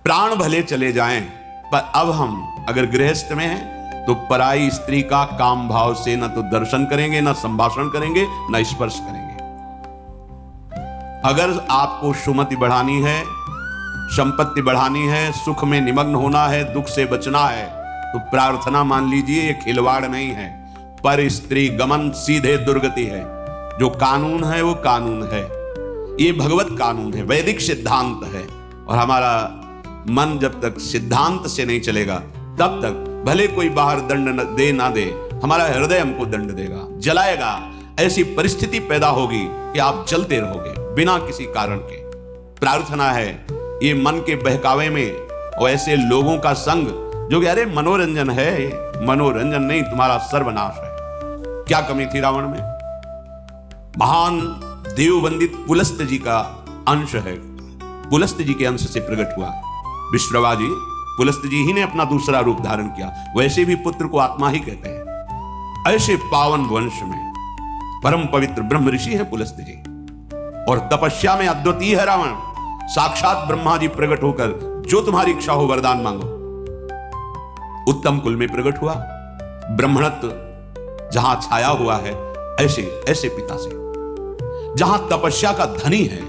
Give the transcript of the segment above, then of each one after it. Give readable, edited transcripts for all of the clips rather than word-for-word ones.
प्राण भले चले जाएं, पर अब हम अगर गृहस्थ में हैं तो पराई स्त्री का काम भाव से न तो दर्शन करेंगे, न संभाषण करेंगे, न स्पर्श करेंगे। अगर आपको सुमति बढ़ानी है, संपत्ति बढ़ानी है, सुख में निमग्न होना है, दुख से बचना है, तो प्रार्थना मान लीजिए ये खिलवाड़ नहीं है। पर स्त्री गमन सीधे दुर्गति है। जो कानून है वो कानून है, ये भगवत कानून है, वैदिक सिद्धांत है। और हमारा मन जब तक सिद्धांत से नहीं चलेगा तब तक भले कोई बाहर दंड दे ना दे, हमारा हृदय हमको दंड देगा, जलाएगा। ऐसी परिस्थिति पैदा होगी कि आप जलते रहोगे बिना किसी कारण के। प्रार्थना है ये मन के बहकावे में और ऐसे लोगों का संग जो कि अरे मनोरंजन है, मनोरंजन नहीं, तुम्हारा सर्वनाश है। क्या कमी थी रावण में? महान देववंदित पुलस्त जी का अंश है, पुलस्त जी के अंश से प्रकट हुआ विश्रवा जी। पुलस्त जी ही ने अपना दूसरा रूप धारण किया। वैसे भी पुत्र को आत्मा ही कहते हैं। ऐसे पावन वंश में परम पवित्र ब्रह्म ऋषि है पुलस्त जी, और तपस्या में अद्वितीय है रावण। साक्षात ब्रह्मा जी प्रकट होकर जो तुम्हारी इच्छा हो वरदान मांगो। उत्तम कुल में प्रकट हुआ, ब्राह्मणत्व जहां छाया हुआ है, ऐसे ऐसे पिता से, जहां तपस्या का धनी है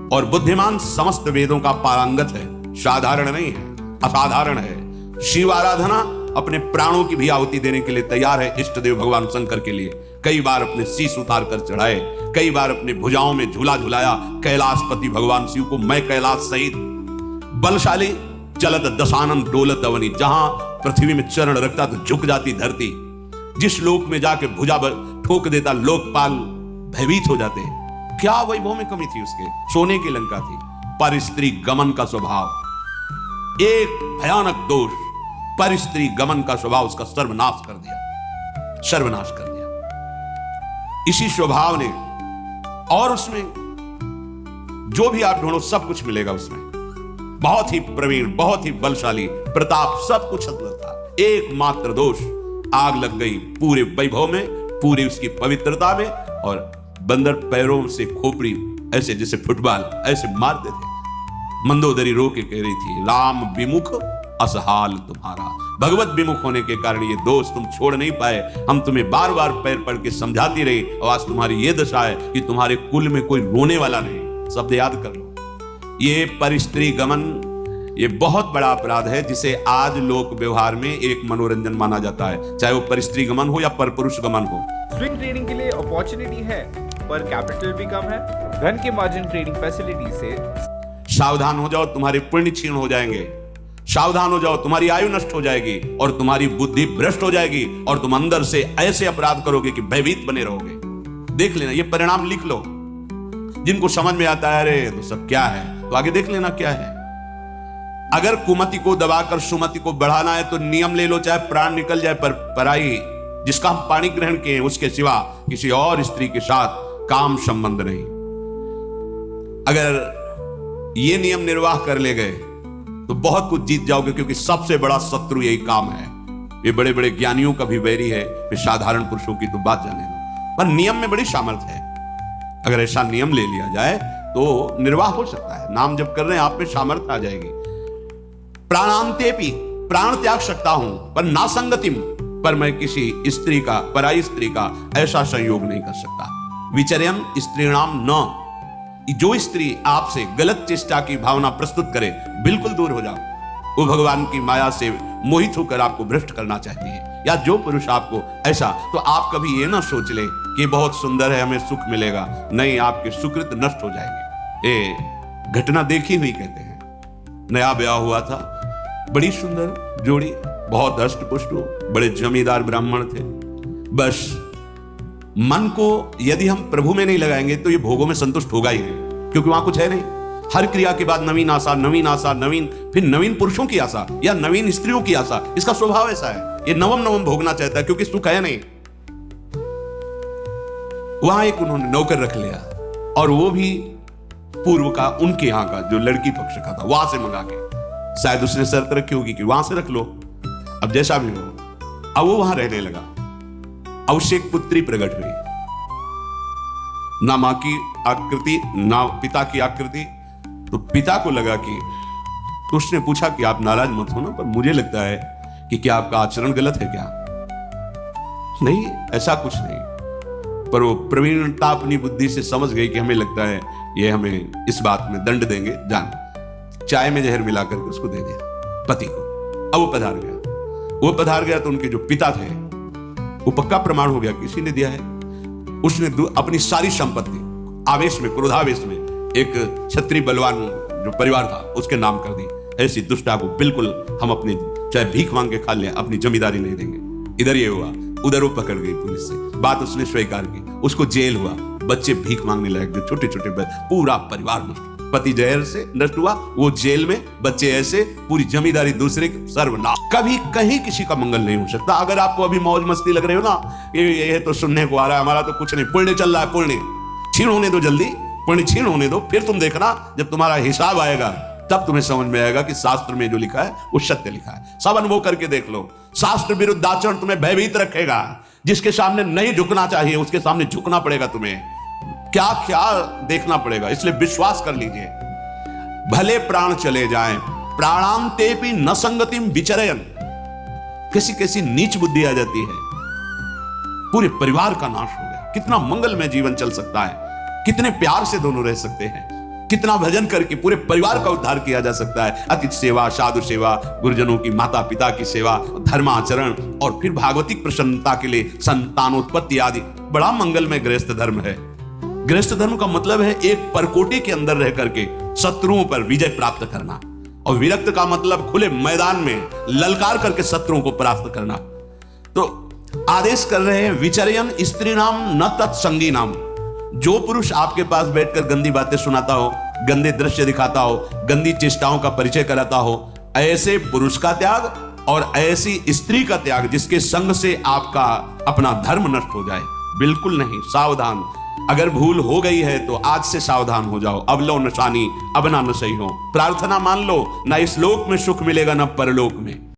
और बुद्धिमान समस्त वेदों का पारंगत है। साधारण नहीं है, असाधारण है। शिव आराधना अपने प्राणों की भी आहुति देने के लिए तैयार है। इष्ट देव भगवान शंकर के लिए कई बार अपने शीश उतार कर चढ़ाए, कई बार अपने भुजाओं में झूला झुलाया। कैलाशपति भगवान शिव को मैं कैलाश सहित बलशाली चलत दशानन डोलत अवनी, जहां पृथ्वी में चरण रखता तो झुक जाती धरती, जिस लोक में जाके भुजा ठोक देता लोकपाल भयभीत हो जाते। क्या वैभव में कमी थी उसके? सोने की लंका थी। पर स्त्री गमन का स्वभाव एक भयानक दोष, पर स्त्री गमन का स्वभाव उसका सर्वनाश कर दिया, सर्वनाश कर दिया इसी स्वभाव ने। और उसमें जो भी आप ढूंढो सब कुछ मिलेगा उसमें। बहुत ही प्रवीण, बहुत ही बलशाली, प्रताप, सब कुछ था। एकमात्र दोष, आग लग गई पूरे वैभव में, पूरी उसकी पवित्रता में। और बंदर पैरों से खोपड़ी ऐसे जैसे फुटबॉल ऐसे मारते थे। मंदोदरी रो के कह रही थी, राम विमुख असहाल तुम्हारा। भगवत विमुख होने के कारण ये दोष तुम छोड़ नहीं पाए। हम तुम्हें बार बार पैर पड़ के समझाती रही, और आज तुम्हारी ये दशा है कि तुम्हारे कुल में कोई रोने वाला नहीं। शब्द याद कर लो। ये परिस्त्री गमन, ये बहुत बड़ा अपराध है, जिसे आज लोक व्यवहार में एक मनोरंजन माना जाता है, चाहे वो परिस्त्री गमन हो या परपुरुष गमन हो। स्विंग ट्रेडिंग के लिए अपॉर्चुनिटी है, पर कैपिटल भी कम है। धन के मार्जिन ट्रेडिंग फैसिलिटी से सावधान हो जाओ, तुम्हारे पुण्य क्षीण हो जाएंगे। सावधान हो जाओ, तुम्हारी आयु नष्ट हो जाएगी और तुम्हारी बुद्धि भ्रष्ट हो जाएगी, और तुम अंदर से ऐसे अपराध करोगे कि भयभीत बने रहोगे। देख लेना, ये परिणाम लिख लो। जिनको समझ में आता है अरे तो सब क्या है, तो आगे देख लेना क्या है। अगर कुमति को दबाकर सुमति को बढ़ाना है तो नियम ले लो, चाहे प्राण निकल जाए, पर पराई जिसका हम पाणी ग्रहण किए उसके सिवा किसी और स्त्री के साथ काम संबंध नहीं। अगर ये नियम निर्वाह कर ले गए तो बहुत कुछ जीत जाओगे, क्योंकि सबसे बड़ा शत्रु यही काम है। ये बड़े बड़े ज्ञानियों का भी वैरी है, फिर साधारण पुरुषों की तो बात जाने दो। पर नियम में बड़ी सामर्थ्य है। अगर ऐसा नियम ले लिया जाए तो निर्वाह हो सकता है। नाम जब कर रहे हैं आप में सामर्थ्य आ जाएगी। प्राणांते भी, प्राण त्याग सकता हूं, पर ना संगतिम, पर मैं किसी स्त्री का, पराई स्त्री का ऐसा संयोग नहीं कर सकता। विचर्यम स्त्रीणाम न, जो स्त्री आपसे गलत चेष्टा की भावना प्रस्तुत करे, बिल्कुल दूर हो जाओ। वो भगवान की माया से मोहित होकर आपको भ्रष्ट करना चाहती है, या जो पुरुष आपको ऐसा, तो आप कभी ये ना सोच ले कि बहुत सुंदर है हमें सुख मिलेगा। नहीं, आपके सुकृत नष्ट हो जाएंगे। ये घटना देखी हुई कहते हैं। नया ब्याह हुआ था, बड़ी सुंदर जोड़ी, बहुत हष्ट पुष्ट, बड़े जमींदार ब्राह्मण थे। बस मन को यदि हम प्रभु में नहीं लगाएंगे तो ये भोगों में संतुष्ट होगा ही नहीं, क्योंकि वहां कुछ है नहीं। हर क्रिया के बाद नवीन आशा, नवीन आशा, नवीन, फिर नवीन पुरुषों की आशा या नवीन स्त्रियों की आशा। इसका स्वभाव ऐसा है, ये नवम नवम भोगना चाहता है, क्योंकि सुख है नहीं। वहां एक उन्होंने नौकर रख लिया, और वो भी पूर्व का, उनके यहां का, जो लड़की पक्ष का था, वहां से मंगा के। शायद उसने शर्त रखी होगी कि वहां से रख लो, अब जैसा भी हो। अब वो वहां रहने लगा। अब उससे एक पुत्री प्रकट हुई, ना मां की आकृति ना पिता की आकृति। तो पिता को लगा कि तो उसने पूछा कि आप नाराज मत हो ना, पर मुझे लगता है कि क्या आपका आचरण गलत है क्या? नहीं, ऐसा कुछ नहीं। पर वो प्रवीणता अपनी बुद्धि से समझ गई कि हमें लगता है ये हमें इस बात में दंड देंगे, जान चाय में जहर मिला करके उसको दे दिया पति को। अब वो पधार गया तो उनके जो पिता थे वो पक्का प्रमाण हो गया किसी ने दिया है। उसने अपनी सारी संपत्ति आवेश में, क्रोधावेश में एक क्षत्रिय बलवान जो परिवार था उसके नाम कर दी। ऐसी दुष्टा को बिल्कुल हम अपनी चाहे भीख मांग के खा लें, अपनी जमींदारी नहीं देंगे। इधर ये हुआ, उधर वो पकड़ गई पुलिस से, बात उसने स्वीकार की, उसको जेल हुआ। बच्चे भीख मांगने लायक जो छोटे छोटे, पूरा परिवार नष्ट। पति जहर से नष्ट हुआ, वो जेल में, बच्चे ऐसे, पूरी जमींदारी दूसरे की, सर्वनाश। कभी कहीं किसी का मंगल नहीं हो सकता। अगर आपको अभी मौज मस्ती लग रही हो ना, ये तो सुनने को आ रहा है, हमारा तो कुछ नहीं, पुण्य चल रहा है, पुण्य छीण होने दो, जल्दी पुण्य छीण होने दो, फिर तुम देखना जब तुम्हारा हिसाब आएगा तब तुम्हें समझ में आएगा कि शास्त्र में जो लिखा है वो सत्य लिखा है। सब अनुभव करके देख लो। शास्त्र विरुद्ध आचरण तुम्हें भयभीत रखेगा। जिसके सामने नहीं झुकना चाहिए उसके सामने झुकना पड़ेगा, तुम्हें क्या क्या देखना पड़ेगा। इसलिए विश्वास कर लीजिए, भले प्राण चले जाएं, प्राणांतेपि न संगतिम विचरयन्। किसी किसी नीच बुद्धि आ जाती है, पूरे परिवार का नाश हो गया। कितना मंगलमय जीवन चल सकता है, कितने प्यार से दोनों रह सकते हैं, कितना भजन करके पूरे परिवार का उद्धार किया जा सकता है। अतिथि सेवा, साधु सेवा, गुरुजनों की, माता पिता की सेवा, धर्माचरण और फिर भागवतिक प्रसन्नता के लिए संतानोत्पत्ति आदि। बड़ा मंगलमय गृहस्थ धर्म है। गृहस्थ धर्म का मतलब है एक परकोटे के अंदर रह करके शत्रुओं पर विजय प्राप्त करना, और विरक्त का मतलब खुले मैदान में ललकार करके शत्रुओं को परास्त करना। तो आदेश कर रहे हैं, विचरयन स्त्री नाम न तत्संगी नाम। जो पुरुष आपके पास बैठकर गंदी बातें सुनाता हो, गंदे दृश्य दिखाता हो, गंदी चेष्टाओं का परिचय कराता हो, ऐसे पुरुष का त्याग और ऐसी स्त्री का त्याग जिसके संग से आपका अपना धर्म नष्ट हो जाए, बिल्कुल नहीं। सावधान। अगर भूल हो गई है तो आज से सावधान हो जाओ। अब लो नशानी, अब ना नशई हो। प्रार्थना मान लो, ना इस लोक में सुख मिलेगा ना परलोक में।